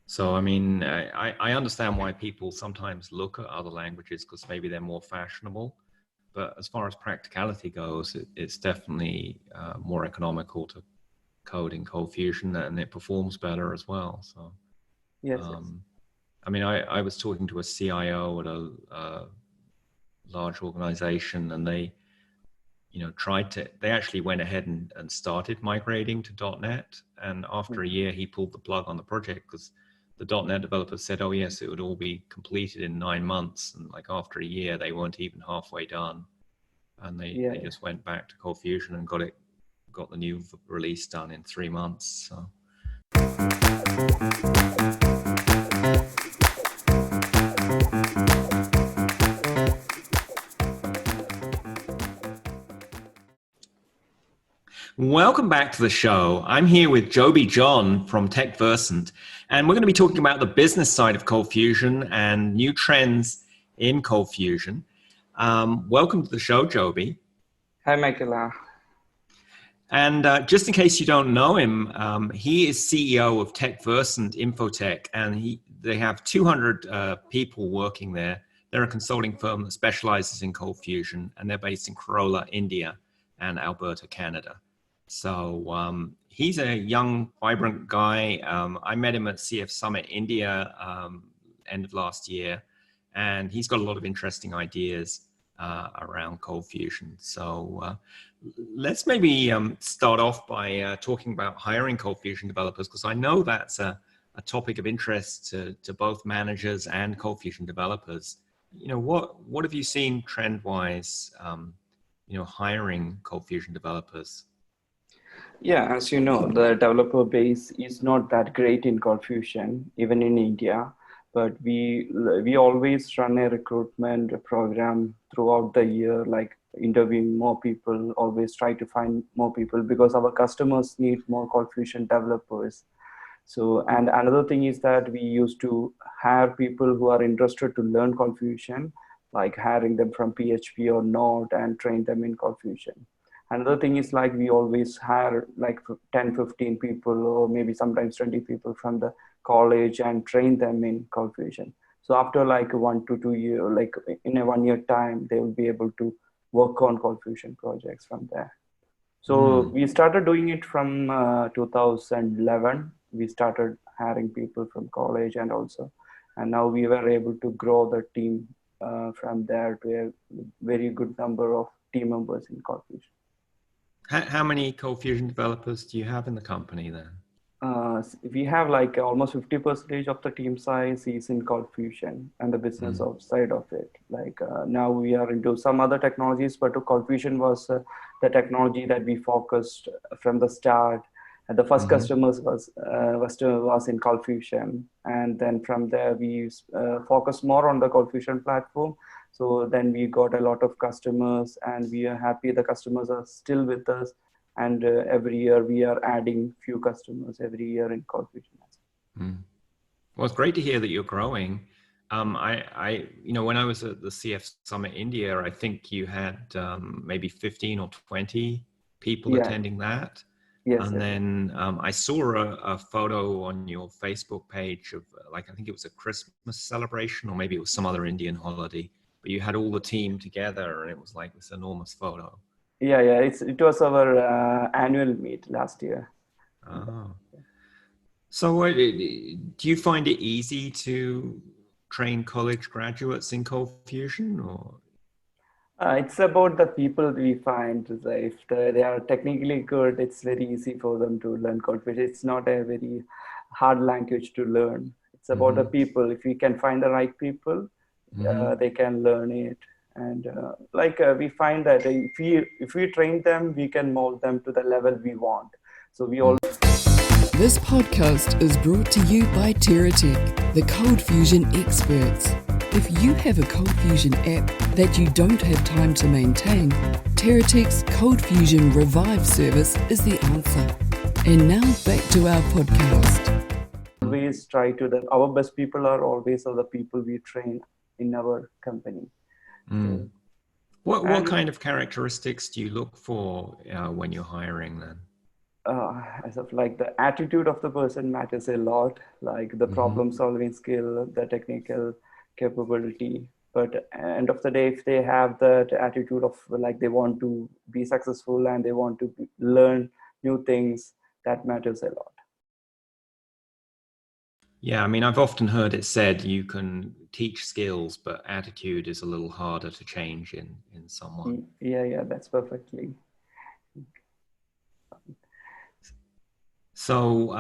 So, I mean, I understand why people sometimes look at other languages because maybe they're more fashionable. But as far as practicality goes, it's definitely more economical to code in ColdFusion, and it performs better as well. So, Yes, yes. I mean, I was talking to a CIO at a large organization, and they they actually went ahead and started migrating to .NET. And after a year, he pulled the plug on the project because the .NET developers said, oh yes, it would all be completed in 9 months. And like after a year, they weren't even halfway done. And Yeah, they yeah. just went back to ColdFusion and got the new release done in 3 months. So. Welcome back to the show. I'm here with Joby John from TechVersant, and we're going to be talking about the business side of ColdFusion and new trends in ColdFusion. Welcome to the show, Joby. Hi, Michaela. And just in case you don't know him, he is CEO of TechVersant Infotech, and they have 200 people working there. They're a consulting firm that specializes in ColdFusion, and they're based in Corolla, India, and Alberta, Canada. So he's a young, vibrant guy. I met him at CF Summit India end of last year, and he's got a lot of interesting ideas around ColdFusion. So let's maybe start off by talking about hiring ColdFusion developers, because I know that's a topic of interest to both managers and ColdFusion developers. What have you seen trend-wise, hiring ColdFusion developers? Yeah, as you know, the developer base is not that great in ColdFusion, even in India. But we always run a recruitment program throughout the year, like interviewing more people, always try to find more people because our customers need more ColdFusion developers. So, and another thing is that we used to hire people who are interested to learn ColdFusion, like hiring them from PHP or Node and train them in ColdFusion. Another thing is like we always hire like 10, 15 people or maybe sometimes 20 people from the college and train them in ColdFusion. So after like 1 to 2 year, like in a 1 year time, they will be able to work on ColdFusion projects from there. So we started doing it from 2011. We started hiring people from college and now we were able to grow the team from there to a very good number of team members in ColdFusion. How many ColdFusion developers do you have in the company then? We have like almost 50% of the team size is in ColdFusion and the business side of it. Like now we are into some other technologies, but ColdFusion was the technology that we focused from the start. And the first customers was in ColdFusion, and then from there we focused more on the ColdFusion platform. So then we got a lot of customers, and we are happy the customers are still with us. And every year we are adding few customers every year in ColdFusion. Well, it's great to hear that you're growing. When I was at the CF Summit India, I think you had maybe 15 or 20 people attending that. Yes. And then I saw a photo on your Facebook page of I think it was a Christmas celebration, or maybe it was some other Indian holiday, but you had all the team together and it was like this enormous photo. Yeah. It was our annual meet last year. Oh. So do you find it easy to train college graduates in ColdFusion, or? It's about the people we find. If they are technically good, it's very easy for them to learn ColdFusion. It's not a very hard language to learn. It's about the people. If we can find the right people, they can learn it. And we find that if we train them, we can mold them to the level we want. So we all. This podcast is brought to you by TerraTech, the ColdFusion experts. If you have a ColdFusion app that you don't have time to maintain, TerraTech's ColdFusion Revive service is the answer. And now back to our podcast. Always try to our best people are always the people we train in our company. So, what kind of characteristics do you look for when you're hiring then? as of like the attitude of the person matters a lot, like the problem solving skill, the technical capability. But end of the day, if they have that attitude of like they want to be successful and they want to learn new things, that matters a lot. Yeah, I mean, I've often heard it said you can teach skills, but attitude is a little harder to change in someone. Yeah, that's perfectly. So,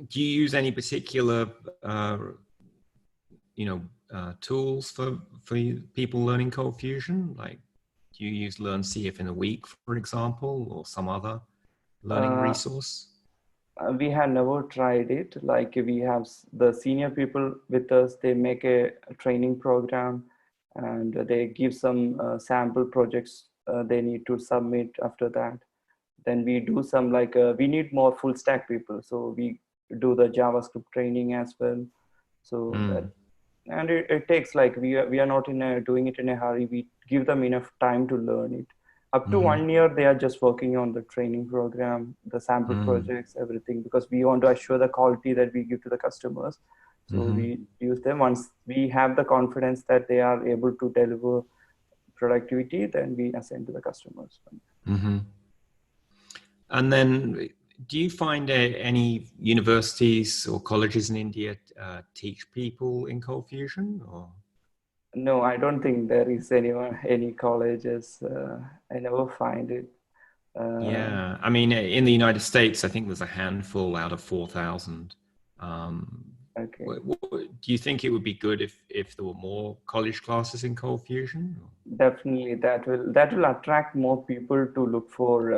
do you use any particular, tools for people learning ColdFusion? Like, do you use Learn CF in a week, for example, or some other learning resource? We have never tried it. Like we have the senior people with us, they make a training program and they give some sample projects they need to submit after that. Then we do some like, we need more full stack people. So we do the JavaScript training as well. So that, and it takes like, we are not doing it in a hurry. We give them enough time to learn it. Up to 1 year, they are just working on the training program, the sample projects, everything, because we want to assure the quality that we give to the customers. So we use them. Once we have the confidence that they are able to deliver productivity, then we assign to the customers. And then, do you find any universities or colleges in India teach people in ColdFusion? Or? No, I don't think there is any colleges. I never find it. Yeah, I mean, in the United States, I think there's a handful out of 4,000. Okay. Do you think it would be good if there were more college classes in ColdFusion? Definitely, that will attract more people to look for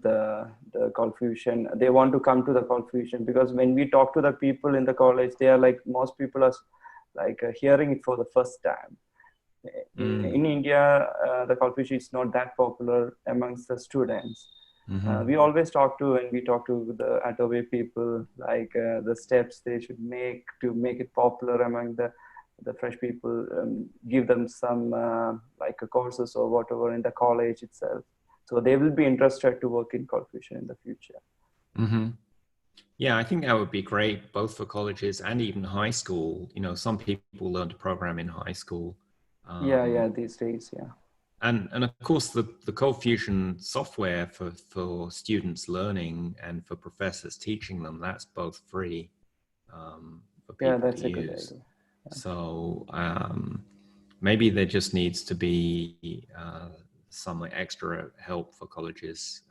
the ColdFusion. They want to come to the ColdFusion because when we talk to the people in the college, they are like, most people are like hearing it for the first time. In India, the ColdFusion is not that popular amongst the students. We always talk to, when we talk to the Adobe people, like the steps they should make to make it popular among the fresh people, give them some like courses or whatever in the college itself. So they will be interested to work in ColdFusion in the future. Yeah, I think that would be great, both for colleges and even high school. You know, some people learn to program in high school. Yeah, these days, yeah. And of course, the ColdFusion software for students learning and for professors teaching them, that's both free for people that's to a good use. idea. Yeah. So maybe there just needs to be some extra help for colleges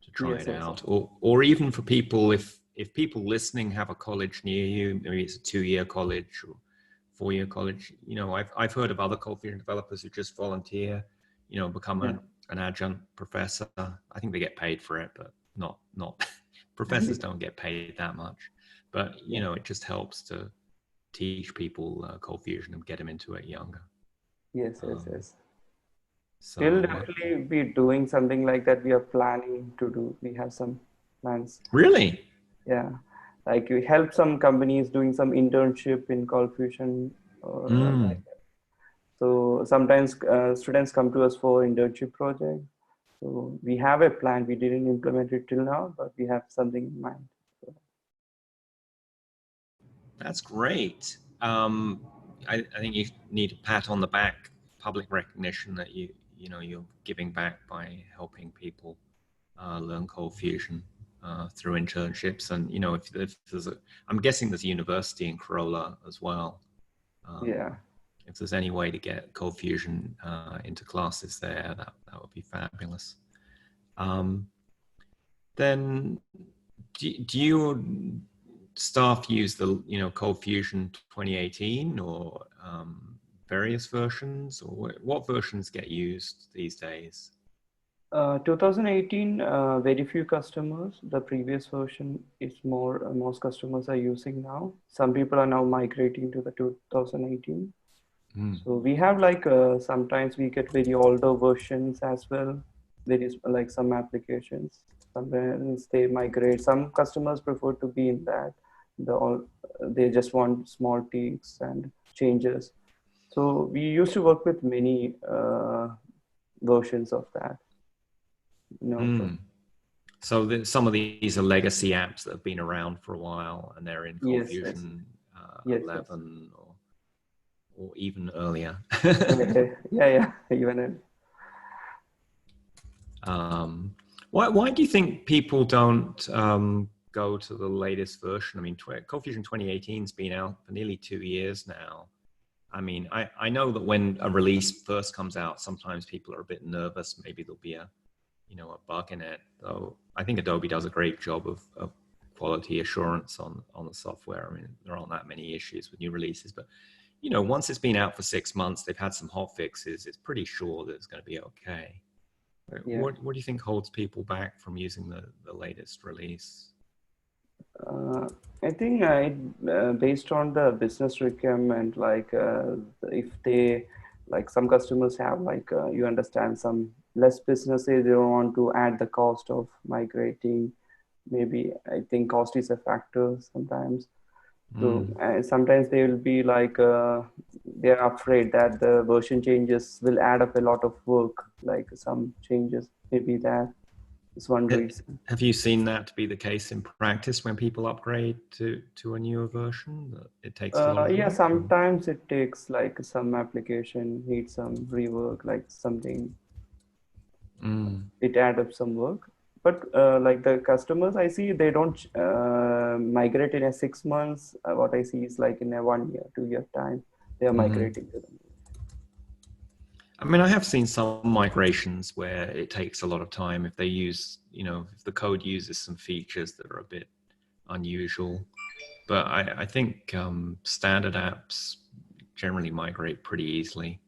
to try it out, or even for people, if people listening have a college near you, maybe it's a 2-year college or 4-year college. You know, I've heard of other ColdFusion developers who just volunteer, you know, become an adjunct professor. I think they get paid for it, but not professors don't get paid that much. But you know, it just helps to teach people ColdFusion and get them into it younger. Yes. So We'll definitely be doing something like that. We are planning to do. We have some plans. Really? Yeah, like we help some companies doing some internship in ColdFusion or like that. So sometimes students come to us for internship project. So we have a plan. We didn't implement it till now, but we have something in mind. That's great. I think you need a pat on the back, public recognition that you're giving back by helping people learn ColdFusion through internships. And you know, if there's I'm guessing there's a university in Corolla as well. If there's any way to get ColdFusion into classes there, that would be fabulous. Then do your staff use the ColdFusion 2018 or various versions, or what versions get used these days? 2018, very few customers. The previous version is more, most customers are using now. Some people are now migrating to the 2018. So we have like, sometimes we get very older versions as well. There is like some applications. Sometimes they migrate. Some customers prefer to be in that. They just want small tweaks and changes. So we used to work with many versions of that. So some of these are legacy apps that have been around for a while, and they're in Yes, yes, ColdFusion yes, 11 or even earlier. yes. Yeah, even Why do you think people don't go to the latest version? I mean, ColdFusion 2018 has been out for nearly 2 years now. I mean, I know that when a release first comes out, sometimes people are a bit nervous. Maybe there'll be a bug in it. Though I think Adobe does a great job of quality assurance on the software. I mean, there aren't that many issues with new releases, but once it's been out for 6 months, they've had some hot fixes. It's pretty sure that it's going to be okay. yeah. What do you think holds people back from using the latest release? I think based on the business requirement, like if they, like some customers have, like you understand, some less businesses, they don't want to add the cost of migrating. Maybe I think cost is a factor sometimes. So sometimes they will be like they're afraid that the version changes will add up a lot of work, like some changes. Maybe that is one reason. Have you seen that to be the case in practice when people upgrade to a newer version? That it takes a lot of Yeah, work? sometimes it takes like some application needs some rework, like something. It adds up some work. But like the customers, I see they don't migrate in a 6 months. What I see is like in a 1 year, 2 year time, they are migrating to them. I mean, I have seen some migrations where it takes a lot of time if they use, if the code uses some features that are a bit unusual. But I think standard apps generally migrate pretty easily.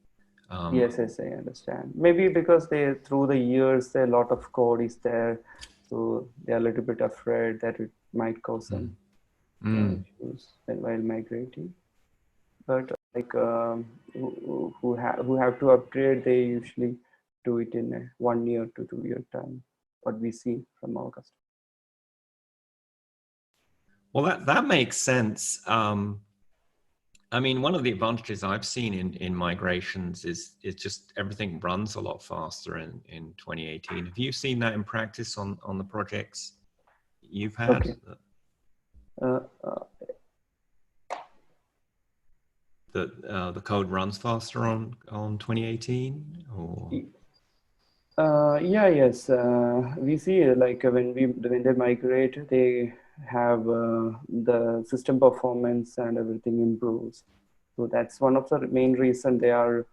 Yes, I understand. Maybe because they, through the years, a lot of code is there, so they're a little bit afraid that it might cause some issues while migrating. But like who have to upgrade, they usually do it in a 1 year to 2 year time. What we see from our customers. Well, that makes sense. I mean, one of the advantages I've seen in migrations is just everything runs a lot faster in 2018. Have you seen that in practice on the projects you've had? Okay. The code runs faster on 2018, or? Yes. We see like when they migrate, they have the system performance and everything improves. So that's one of the main reason they are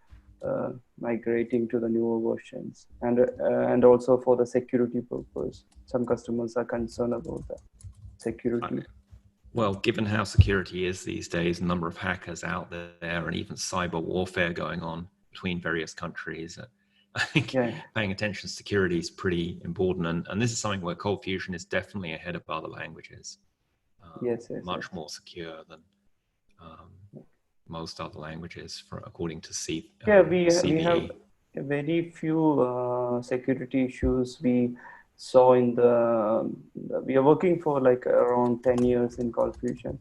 migrating to the newer versions, and also for the security purpose. Some customers are concerned about the security. Well, given how security is these days, the number of hackers out there, and even cyber warfare going on between various countries, I think paying attention to security is pretty important. And this is something where ColdFusion is definitely ahead of other languages. Much more secure than most other languages, according to we have very few security issues we saw in we are working for like around 10 years in ColdFusion.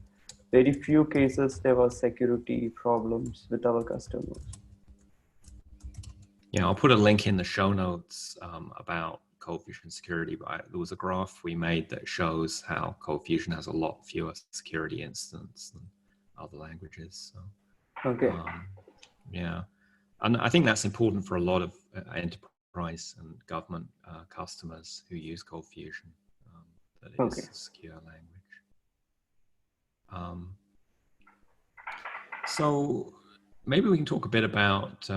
Very few cases there was security problems with our customers. Yeah, I'll put a link in the show notes about ColdFusion security. But there was a graph we made that shows how ColdFusion has a lot fewer security incidents than other languages. So, okay. Yeah, and I think that's important for a lot of enterprise and government customers who use ColdFusion, that it is a secure language. So maybe we can talk a bit about,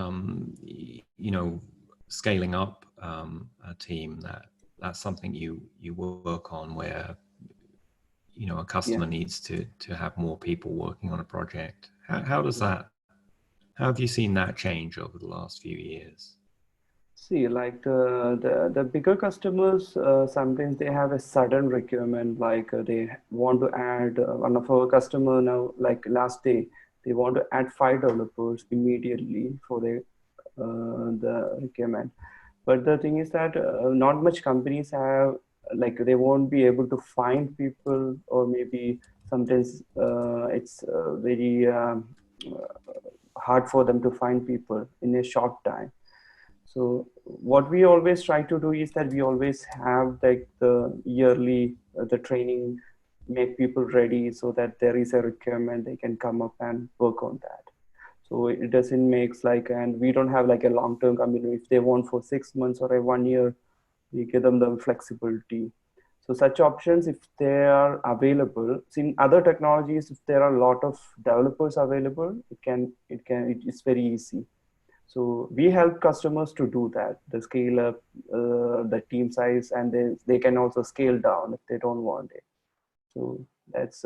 scaling up a team. That's something you work on, where, a customer needs to have more people working on a project. How have you seen that change over the last few years? See, like the bigger customers, sometimes they have a sudden requirement, like they want to add one of our customer now, like last day, they want to add 5 developers immediately for the requirement. But the thing is that not much companies have, like they won't be able to find people, or maybe sometimes it's very hard for them to find people in a short time. So what we always try to do is that we always have like the yearly the training, make people ready so that there is a requirement they can come up and work on that. So it doesn't make like, and we don't have like a long-term commitment. If they want for 6 months or a 1 year, we give them the flexibility. So such options, if they are available, in other technologies, if there are a lot of developers available, it is very easy. So we help customers to do that, the scale up, the team size, and they can also scale down if they don't want it. So that's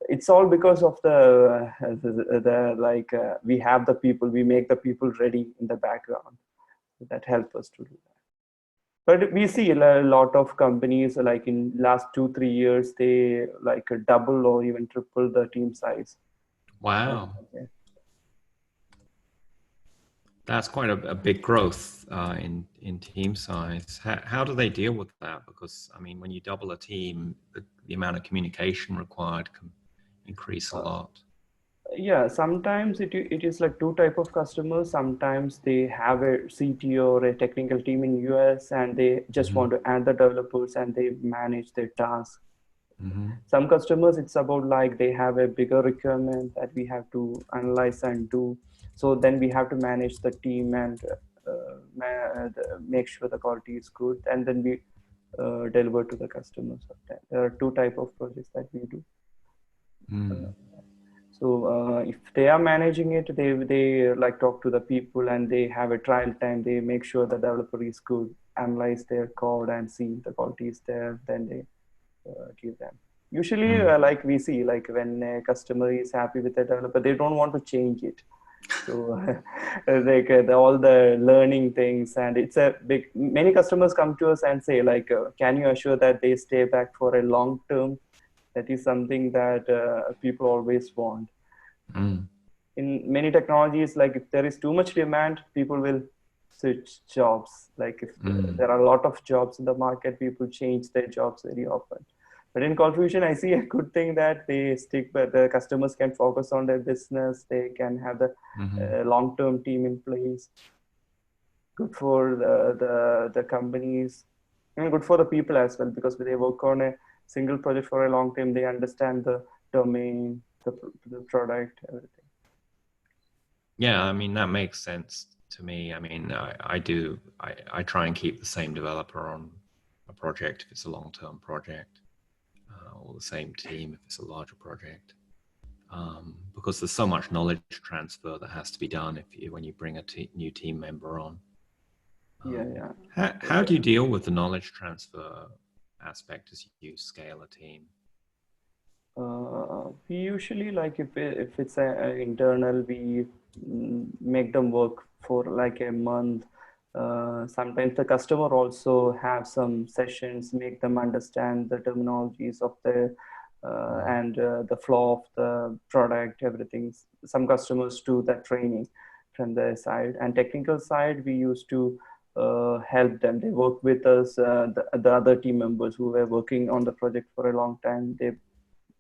it's all because of we have the people, we make the people ready in the background. So that helps us to do that. But we see a lot of companies like in last 2-3 years, they like double or even triple the team size. Wow. Okay. That's quite a big growth in team size. How do they deal with that? Because I mean, when you double a team, the amount of communication required can increase a lot. Yeah, sometimes it is like two type of customers. Sometimes they have a CTO or a technical team in US and they just want to add the developers and they manage their tasks. Some customers, it's about like they have a bigger requirement that we have to analyze and do. So then we have to manage the team and make sure the quality is good, and then we deliver to the customers. There are two type of projects that we do. So if they are managing it, they like talk to the people and they have a trial time. They make sure the developer is good, analyze their code and see the quality is there. Then they give them. Usually, like we see, like when a customer is happy with the developer, they don't want to change it. So like all the learning things, and it's a big. Many customers come to us and say, like, can you assure that they stay back for a long term? That is something that people always want. In many technologies, like if there is too much demand, people will switch jobs. Like if there are a lot of jobs in the market, people change their jobs very often. But in ColdFusion, I see a good thing that they stick, but the customers can focus on their business. They can have the long-term team in place. Good for the companies and good for the people as well, because they work on a single project for a long time. They understand the domain, the product, everything. Yeah, I mean, that makes sense to me. I mean, I try and keep the same developer on a project if it's a long-term project, or the same team if it's a larger project, because there's so much knowledge transfer that has to be done when you bring a new team member on. How do you deal with the knowledge transfer aspect as you scale a team? We usually, like if it's a internal, we make them work for like a month. Sometimes the customer also have some sessions, make them understand the terminologies of the and the flow of the product, everything. Some customers do that training from their side, and technical side, we used to help them. They work with us, the other team members who were working on the project for a long time. They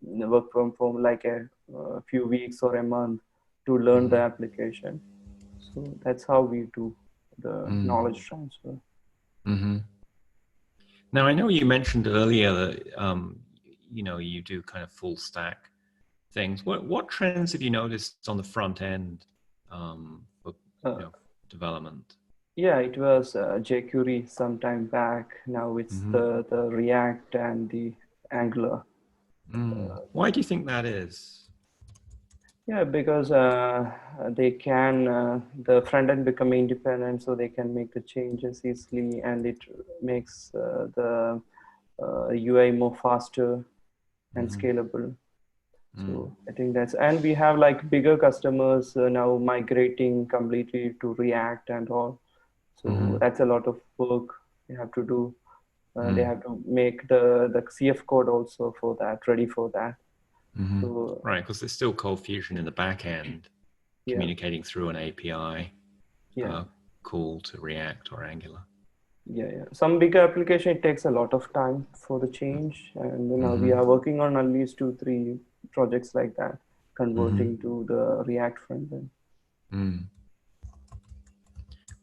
work from like a few weeks or a month to learn the application. So that's how we do the knowledge transfer. Now, I know you mentioned earlier that you do kind of full stack things. What trends have you noticed on the front end for development? Yeah, it was jQuery some time back. Now it's the React and the Angular. Why do you think that is? Yeah, because they can, the front end become independent, so they can make the changes easily, and it makes the UI more faster and scalable. So I think that's, and we have like bigger customers now migrating completely to React and all. So that's a lot of work they have to do. They have to make the CF code also for that, ready for that. So, right, because there's still ColdFusion in the back end, communicating through an API call to React or Angular. Yeah. Some bigger application, it takes a lot of time for the change, and we are working on at least 2-3 projects like that, converting to the React front end.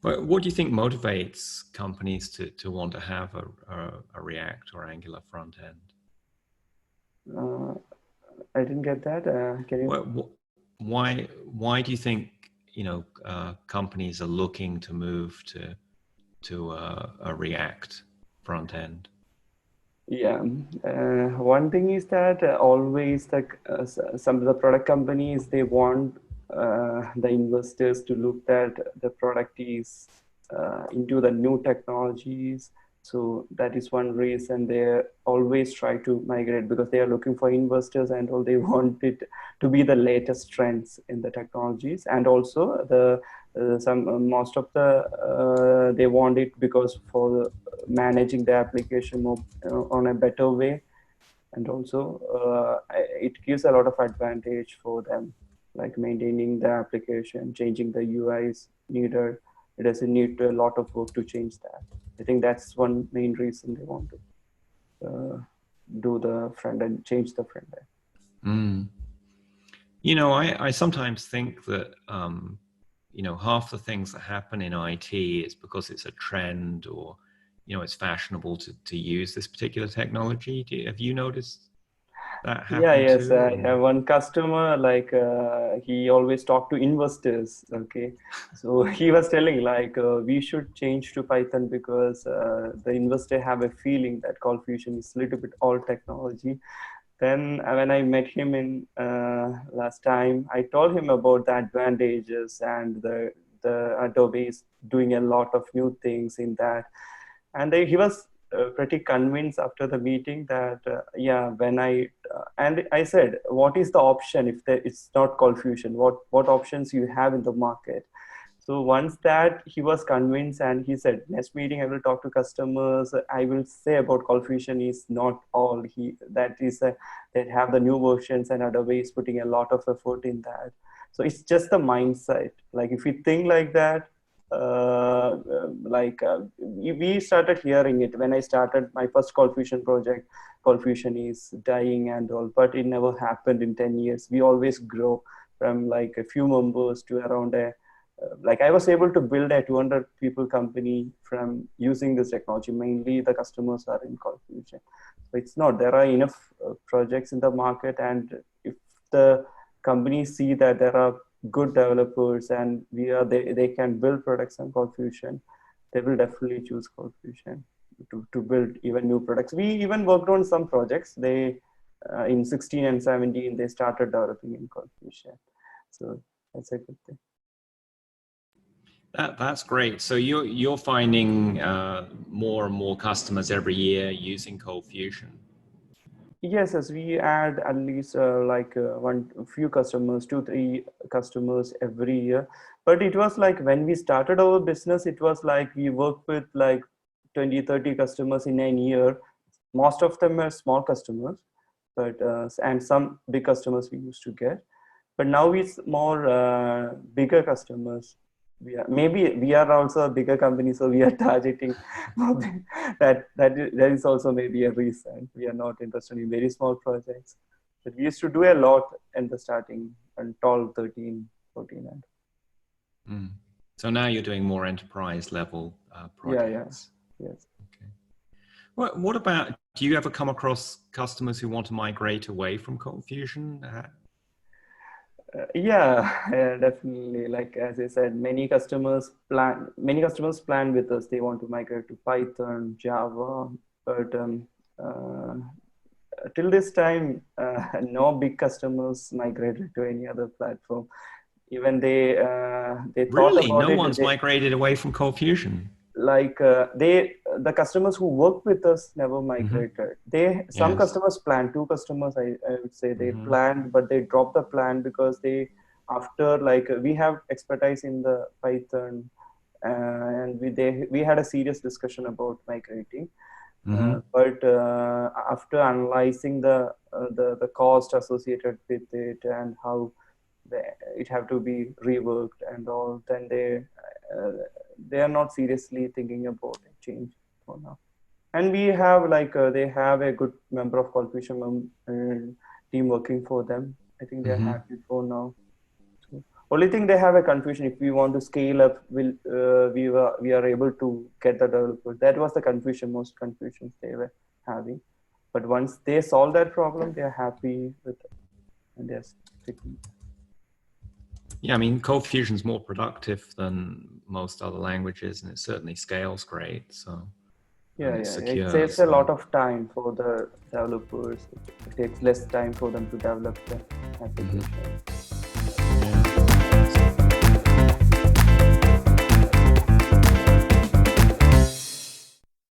What do you think motivates companies to want to have a React or Angular front end? I didn't get that. Can you? Why do you think companies are looking to move to a React front end? Yeah, one thing is that always some of the product companies, they want the investors to look that the product is into the new technologies. So that is one reason they always try to migrate, because they are looking for investors and all, they want it to be the latest trends in the technologies. And also the most of the they want it because for managing the application more, on a better way. And also it gives a lot of advantage for them, like maintaining the application, changing the UI is needed. It doesn't need a lot of work to change that. I think that's one main reason they want to do the front end, change the front end. I sometimes think that half the things that happen in IT is because it's a trend, or it's fashionable to use this particular technology. Have you noticed that happen Yes, too? I have one customer, like he always talk to investors. Okay, so he was telling like we should change to Python because the investor have a feeling that ColdFusion is a little bit old technology. Then when I met him in last time, I told him about the advantages, and the Adobe is doing a lot of new things in that. And he was pretty convinced after the meeting that yeah, when and I said, what is the option if it's not ColdFusion? What options you have in the market? So once that he was convinced, and he said, next meeting I will talk to customers. I will say about ColdFusion is not all. That is they have the new versions, and Adobe is putting a lot of effort in that. So it's just the mindset. Like if you think like that, we started hearing it when I started my first ColdFusion project. ColdFusion is dying and all, but it never happened in 10 years. We always grow from like a few members to around like I was able to build a 200 people company from using this technology. Mainly the customers are in ColdFusion. So it's not, there are enough projects in the market, and if the companies see that there are good developers and they can build products on ColdFusion, they will definitely choose ColdFusion to build even new products. We even worked on some projects. They in 16 and 17 they started developing in ColdFusion. So that's a good thing. That's great. So you're finding more and more customers every year using ColdFusion. Yes, as we add at least few customers, 2-3 customers every year. But it was like when we started our business, it was like we worked with like 20-30 customers in a year. Most of them are small customers, but and some big customers we used to get. But now it's more bigger customers. Maybe we are also a bigger company, so we are targeting that is also maybe a reason we are not interested in very small projects. But we used to do a lot in the starting until 13, 14. So now you're doing more enterprise level projects. Yeah. Yes. Okay. What about, do you ever come across customers who want to migrate away from ColdFusion? Yeah, definitely. Like as I said, many customers plan with us. They want to migrate to Python, Java, but till this time, no big customers migrated to any other platform. Even they thought Really? about No it. one's migrated away from ColdFusion? Like the customers who worked with us never migrated. Some customers planned, 2 customers I would say they planned, but they dropped the plan because after like we have expertise in the Python, and we had a serious discussion about migrating. But after analyzing the cost associated with it and how it have to be reworked and all, then they are not seriously thinking about a change for now. And we have like they have a good member of ColdFusion team working for them. I think they're happy for now. So Only thing they have a confusion, if we want to scale up, we are able to get the developers. That was the confusion, most confusions they were having. But once they solve that problem, they are happy with it, and they're sticking. Yeah, I mean, ColdFusion is more productive than most other languages, and it certainly scales great. So Yeah, secure, it saves a lot of time for the developers. It takes less time for them to develop the application.